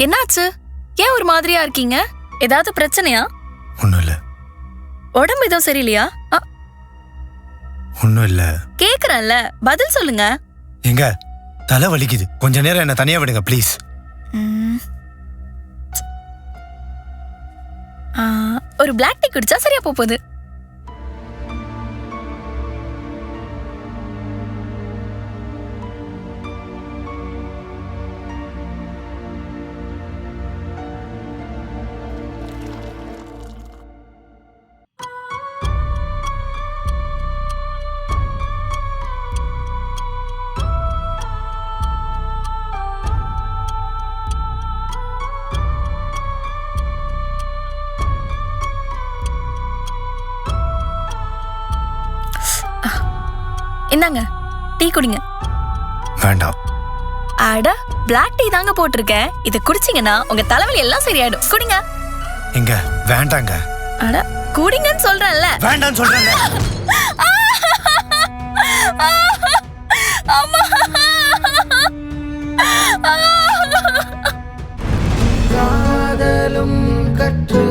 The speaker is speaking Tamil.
என்னாச்சு? ஏன் ஒரு மாதிரியா இருக்கீங்க? ஏதாவது பிரச்சனையா? ஒண்ணும் இல்ல. உடம்பு எதுவும் சரியில்லையா? ஒண்ணும் இல்ல. கேக்குறேன்ல, பதில் சொல்லுங்க. எங்க தலை வலிக்குது, கொஞ்ச நேரம் என்ன தனியா விடுங்க ப்ளீஸ். ஒரு பிளாக் டீ குடிச்சா சரியா போகுது. இந்தாங்க டீ குடிங்க. வேண்டாம். அட, பிளாக் டீ தாங்க போட்டிருக்கேன். இத குடிச்சீங்கன்னா உங்க தலைவலி எல்லாம் சரியாயிடும். குடிங்க. எங்க வேண்டாங்க. அட, குடிங்கன்னு சொல்றேன்ல. வேண்டான்னு சொல்றேன்ல. காதலும் கற்று